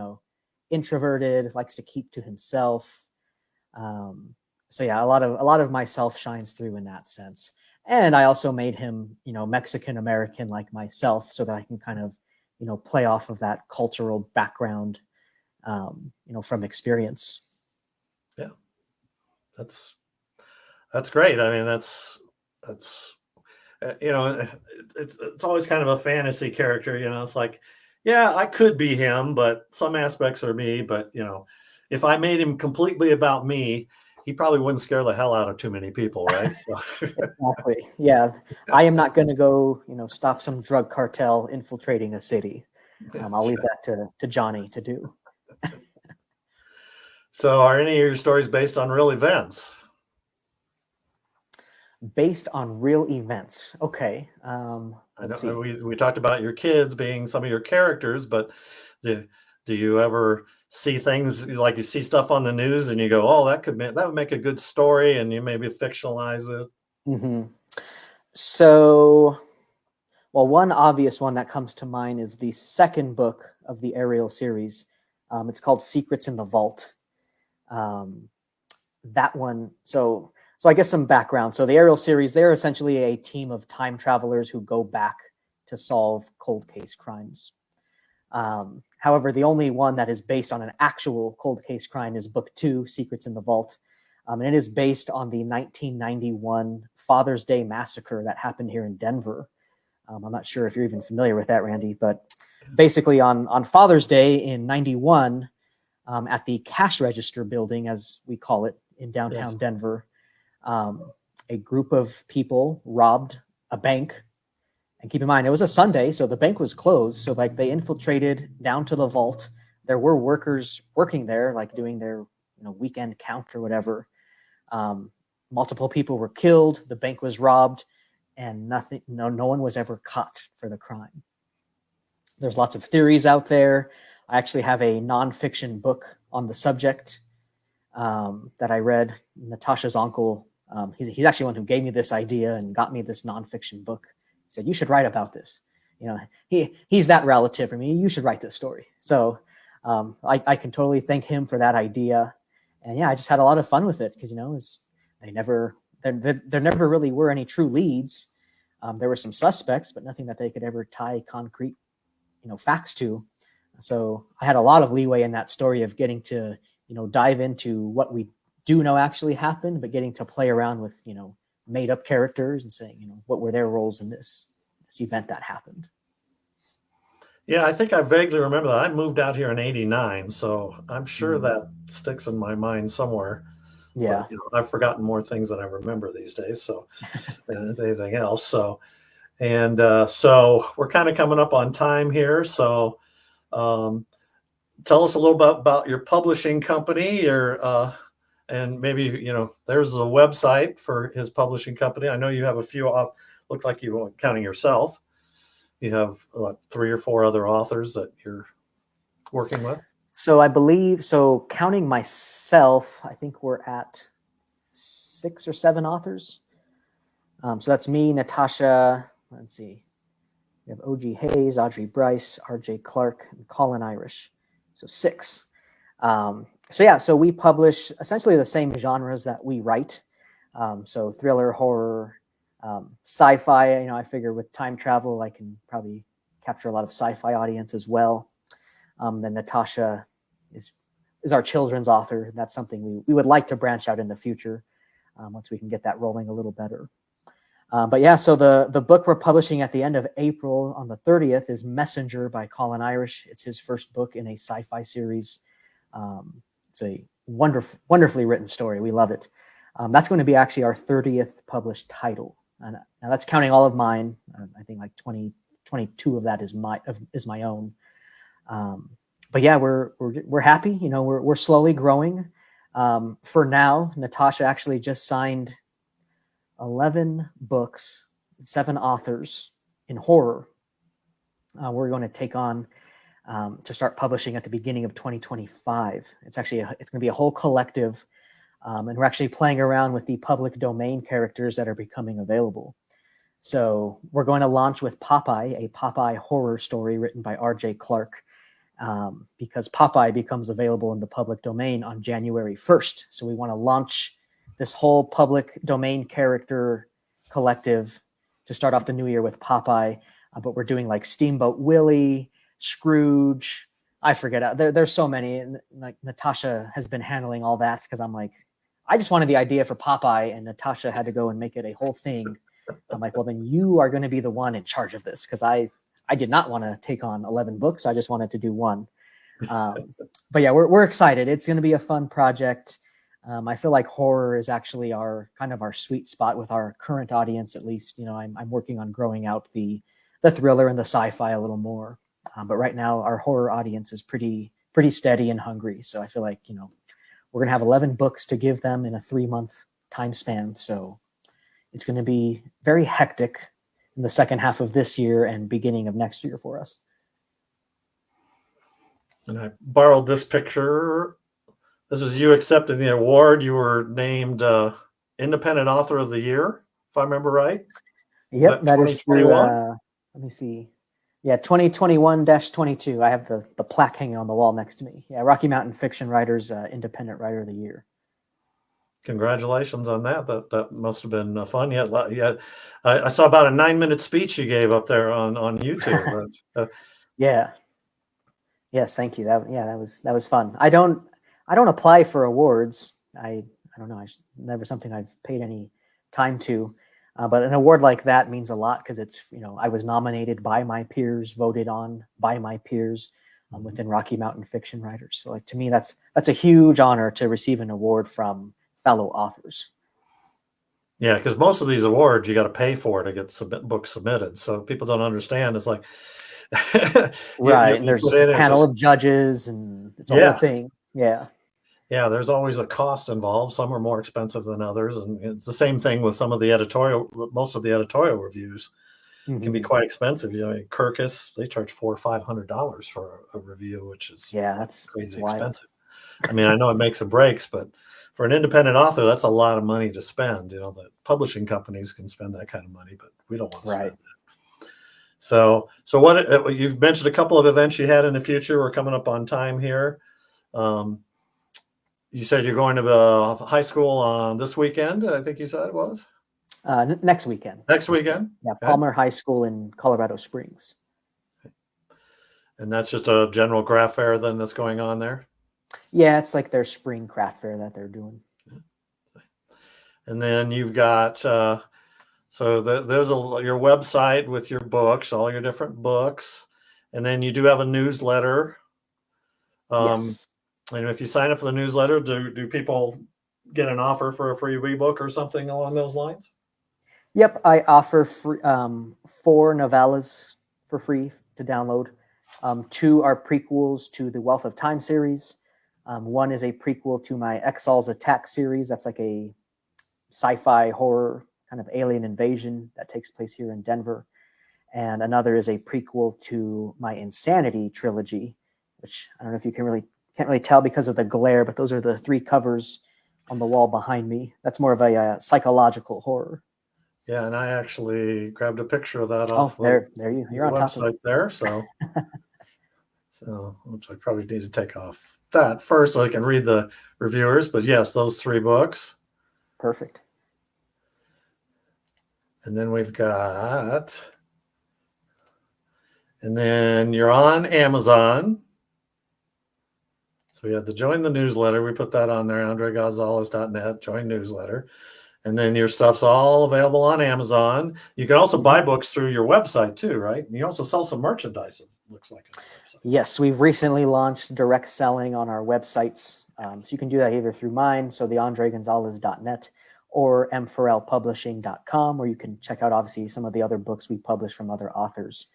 introverted, likes to keep to himself. So yeah, a lot of myself shines through in that sense. And I also made him, Mexican American like myself, so that I can kind of, play off of that cultural background, from experience. Yeah, that's great. I mean, that's it's always kind of a fantasy character. It's like, yeah, I could be him, but some aspects are me. But if I made him completely about me, he probably wouldn't scare the hell out of too many people, right? So Exactly. Yeah, I am not going to go, stop some drug cartel infiltrating a city. I'll leave that to Johnny to do. So are any of your stories based on real events? Based on real events. Okay. I Let's know see. we talked about your kids being some of your characters, but do, do you ever see things like you see stuff on the news and you go, oh, that would make a good story, and you maybe fictionalize it? Mm-hmm. So, well, one obvious one that comes to mind is the second book of the Ariel series. It's called Secrets in the Vault. Um, that one. So I guess some background. So the Ariel series, they're essentially a team of time travelers who go back to solve cold case crimes. However, the only one that is based on an actual cold case crime is book 2, Secrets in the Vault. And it is based on the 1991 Father's Day massacre that happened here in Denver. I'm not sure if you're even familiar with that, Randy, but basically on Father's Day in 91, at the cash register building, as we call it in downtown Denver, a group of people robbed a bank. And keep in mind, it was a Sunday, so the bank was closed. So like they infiltrated down to the vault. There were workers working there, like doing their weekend count or whatever. Multiple people were killed. The bank was robbed, and no one was ever caught for the crime. There's lots of theories out there. I actually have a nonfiction book on the subject that I read. Natasha's uncle, he's actually one who gave me this idea and got me this nonfiction book. He said, you should write about this. He's that relative for me. You should write this story. So I can totally thank him for that idea. And yeah, I just had a lot of fun with it because, there never really were any true leads. There were some suspects, but nothing that they could ever tie concrete, facts to. So I had a lot of leeway in that story of getting to, dive into what we do know actually happened, but getting to play around with, made up characters and saying, what were their roles in this event that happened. Yeah, I think I vaguely remember that. I moved out here in '89, so I'm sure that sticks in my mind somewhere. Yeah. But I've forgotten more things than I remember these days, so than anything else. So so we're kind of coming up on time here. So um, tell us a little bit about your publishing company, and maybe there's a website for his publishing company. I know you have a few. Look like you weren't counting yourself. You have 3 or 4 other authors that you're working with. So I believe, counting myself, I think we're at 6 or 7 authors. So that's me, Natasha. Let's see. We have O.G. Hayes, Audrey Bryce, R.J. Clark, and Colin Irish. So 6. So we publish essentially the same genres that we write. So thriller, horror, sci-fi. I figure with time travel, I can probably capture a lot of sci-fi audience as well. Then Natasha is our children's author. That's something we would like to branch out in the future once we can get that rolling a little better. So the book we're publishing at the end of April on the 30th is Messenger by Colin Irish. It's his first book in a sci-fi series. It's a wonderfully written story. We love it. That's going to be actually our 30th published title. And now that's counting all of mine. I think like 22 of that is my own. We're happy. We're slowly growing. For now, Natasha actually just signed 11 books, 7 authors in horror. We're going to take on to start publishing at the beginning of 2025. It's going to be a whole collective, and we're actually playing around with the public domain characters that are becoming available. So we're going to launch with Popeye, a Popeye horror story written by R.J. Clark, because Popeye becomes available in the public domain on January 1st. So we want to launch this whole public domain character collective to start off the new year with Popeye. But we're doing like Steamboat Willie, Scrooge. I forget. There's so many. And like Natasha has been handling all that because I'm like, I just wanted the idea for Popeye, and Natasha had to go and make it a whole thing. I'm like, well, then you are going to be the one in charge of this, because I did not want to take on 11 books. I just wanted to do one. We're excited. It's going to be a fun project. I feel like horror is actually our sweet spot with our current audience, at least. I'm working on growing out the thriller and the sci-fi a little more. But right now, our horror audience is pretty steady and hungry. So I feel like, we're going to have 11 books to give them in a 3-month time span. So it's going to be very hectic in the second half of this year and beginning of next year for us. And I borrowed this picture. This is you accepting the award. You were named Independent Author of the Year, if I remember right. Yep, that is through, let me see. Yeah, 2021-22. I have the plaque hanging on the wall next to me. Yeah, Rocky Mountain Fiction Writers Independent Writer of the Year. Congratulations on that. That must have been fun. I saw about a 9-minute speech you gave up there on YouTube. Yeah. Yes, thank you. That was fun. I don't apply for awards. I don't know. It's never something I've paid any time to. But an award like that means a lot because it's, I was nominated by my peers, voted on by my peers within Rocky Mountain Fiction Writers. So to me, that's a huge honor to receive an award from fellow authors. Yeah, because most of these awards you got to pay for to get books submitted. So people don't understand. It's like right, and there's a panel of judges, and it's a whole thing. Yeah. Yeah, there's always a cost involved. Some are more expensive than others, and it's the same thing with some of the most of the editorial reviews can be quite expensive. Kirkus, they charge $400 or $500 for a review, which is that's crazy expensive. I mean, I know it makes and breaks, but for an independent author, that's a lot of money to spend. The publishing companies can spend that kind of money, but we don't want to spend that. So what you've mentioned a couple of events you had in the future. We're coming up on time here. You said you're going to high school on this weekend. I think you said it was next weekend. Next weekend. Yeah, Palmer High School in Colorado Springs. And that's just a general craft fair then that's going on there? Yeah, it's like their spring craft fair that they're doing. And then you've got there's your website with your books, all your different books, and then you do have a newsletter. Yes. And if you sign up for the newsletter, do people get an offer for a free ebook or something along those lines? Yep, I offer 4 novellas for free to download. 2 are prequels to the Wealth of Time series. 1 is a prequel to my Exal's Attack series. That's like a sci-fi horror kind of alien invasion that takes place here in Denver. And another is a prequel to my Insanity trilogy, which I don't know if you can't really tell because of the glare, but those are the 3 covers on the wall behind me. That's more of a psychological horror. Yeah, and I actually grabbed a picture of that Oh, off the you're on top of website it. there. So oops, I probably need to take off that first so I can read the reviewers. But yes, those 3 books. Perfect. And then we've got, and then you're on Amazon. So we had to join the newsletter. We put that on there, andregonzalez.net, join newsletter. And then your stuff's all available on Amazon. You can also buy books through your website too, right? And you also sell some merchandise, it looks like, on the website. Yes, we've recently launched direct selling on our websites. So you can do that either through mine, so the andregonzalez.net, or m4lpublishing.com, where you can check out obviously some of the other books we publish from other authors.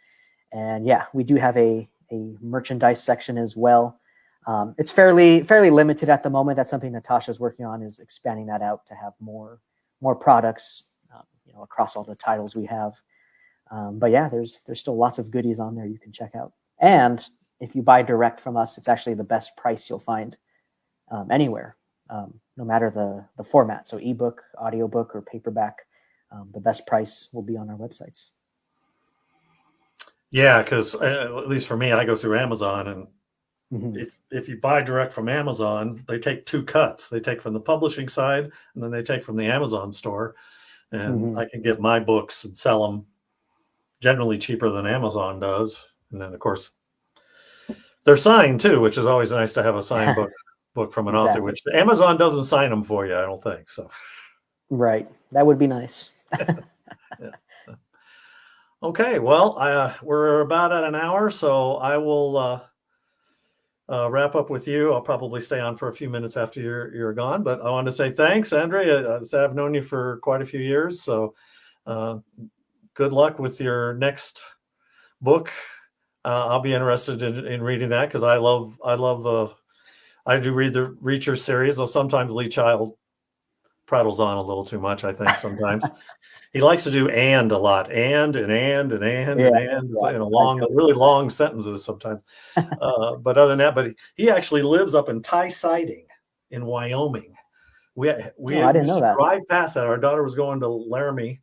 And yeah, we do have a merchandise section as well. It's fairly limited at the moment. That's something Natasha's working on, is expanding that out to have more products, across all the titles we have. But yeah, there's still lots of goodies on there you can check out. And if you buy direct from us, it's actually the best price you'll find anywhere, no matter the format. So ebook, audiobook, or paperback, the best price will be on our websites. Yeah, because at least for me, I go through Amazon, and if you buy direct from Amazon, they take 2 cuts. They take from the publishing side, and then they take from the Amazon store. And I can get my books and sell them generally cheaper than Amazon does. And then, of course, they're signed too, which is always nice to have a signed book from an author, which Amazon doesn't sign them for you, I don't think. So, right, that would be nice. Yeah. Okay, well, we're about at an hour, so I will wrap up with you. I'll probably stay on for a few minutes after you're gone, but I want to say thanks, Andre. I've known you for quite a few years, so good luck with your next book. I'll be interested in reading that, because I do read the Reacher series, though sometimes Lee Child prattles on a little too much, I think, sometimes. He likes to do "and" a lot, and really long sentences sometimes. But other than that, but he actually lives up in Tie Siding in Wyoming. We I didn't know that. Drive past that. Our daughter was going to Laramie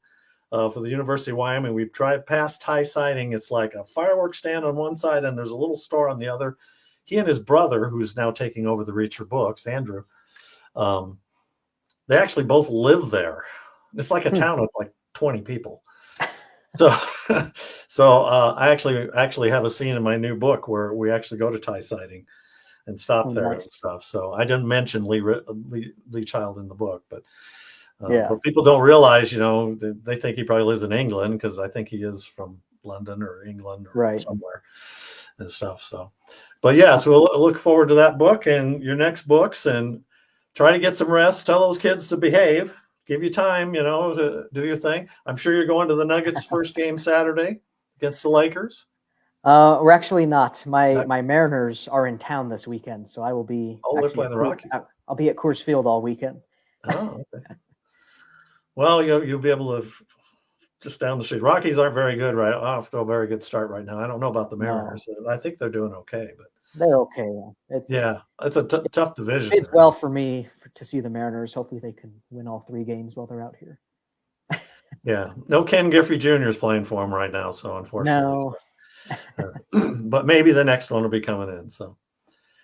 for the University of Wyoming. We drive past Tie Siding. It's like a fireworks stand on one side, and there's a little store on the other. He and his brother, who's now taking over the Reacher books, Andrew, they actually both live there. It's like a town of like 20 people. So, I actually have a scene in my new book where we actually go to Tie Siding and stop there and stuff. So I didn't mention Lee Child in the book, but people don't realize, they think he probably lives in England, because I think he is from London or England or somewhere and stuff. So, but yeah, so we'll look forward to that book and your next books, and try to get some rest. Tell those kids to behave. Give you time, to do your thing. I'm sure you're going to the Nuggets' first game Saturday against the Lakers. We're actually not. My Mariners are in town this weekend, so I will be. Oh, they're playing the Rockies. I'll be at Coors Field all weekend. Oh, okay. Well, you'll be able to just down the street. Rockies aren't very good right off to a very good start right now. I don't know about the Mariners. No. I think they're doing okay, but they're okay. It's a tough division. It's well for me to see the Mariners. Hopefully they can win all 3 games while they're out here. Yeah. No Ken Griffey Jr. is playing for them right now, so unfortunately. No. But maybe the next one will be coming in. So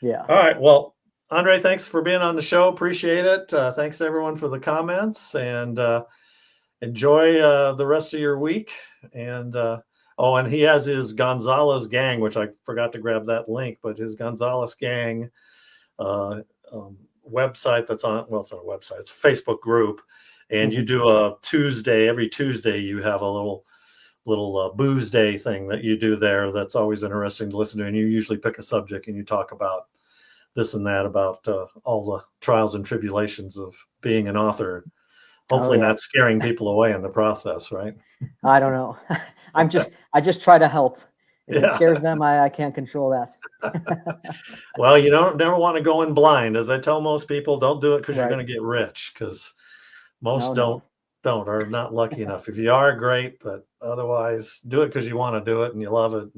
yeah. All right. Well, Andre, thanks for being on the show. Appreciate it. Thanks everyone for the comments, and enjoy the rest of your week. And and he has his Gonzalez Gang, which I forgot to grab that link, but his Gonzalez Gang website that's on, well, it's not a website, it's a Facebook group. And you do every Tuesday, you have a little booze day thing that you do there. That's always interesting to listen to. And you usually pick a subject and you talk about this and that, about all the trials and tribulations of being an author. Hopefully not scaring people away in the process, right? I don't know. I just try to help. If it scares them, I can't control that. Well, you never want to go in blind. As I tell most people, don't do it because you're going to get rich, because most are not lucky enough. If you are, great, but otherwise do it because you want to do it and you love it.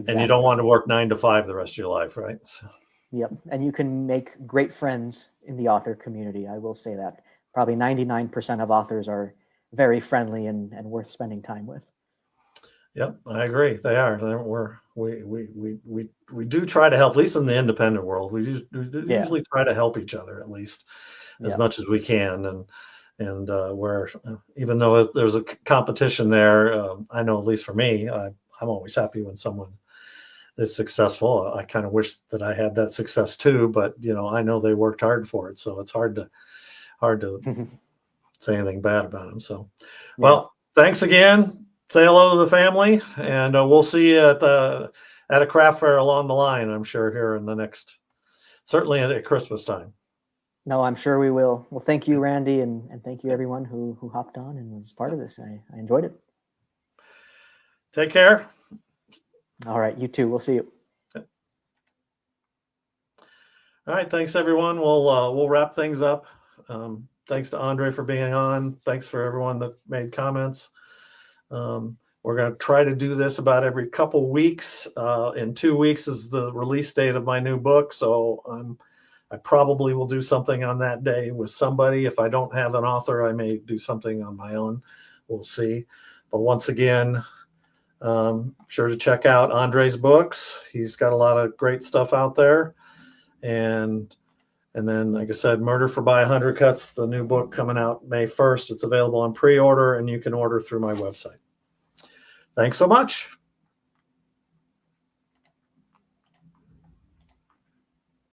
And you don't want to work 9 to 5 the rest of your life, right? So. Yep. And you can make great friends in the author community. I will say that. Probably 99% of authors are very friendly and worth spending time with. Yep, I agree. They are. We do try to help, at least in the independent world. We do Yeah. usually try to help each other at least as Yeah. much as we can. And where even though there's a competition there, I know at least for me, I'm always happy when someone is successful. I kind of wish that I had that success too, but I know they worked hard for it, so it's hard to say anything bad about them. So, Yeah. well, thanks again. Say hello to the family, and we'll see you at a craft fair along the line. I'm sure here in the next, certainly at Christmas time. No, I'm sure we will. Well, thank you, Randy, and thank you everyone who hopped on and was part of this. I enjoyed it. Take care. All right, you too. We'll see you. All right, thanks everyone. We'll wrap things up. Thanks to Andre for being on. Thanks for everyone that made comments. We're going to try to do this about every couple weeks. In 2 weeks is the release date of my new book, so I probably will do something on that day with somebody. If I don't have an author, I may do something on my own. We'll see. But once again, sure to check out Andre's books. He's got a lot of great stuff out there. And then, like I said, Murder for Buy 100 Cuts, the new book coming out May 1st. It's available on pre-order, and you can order through my website. Thanks so much.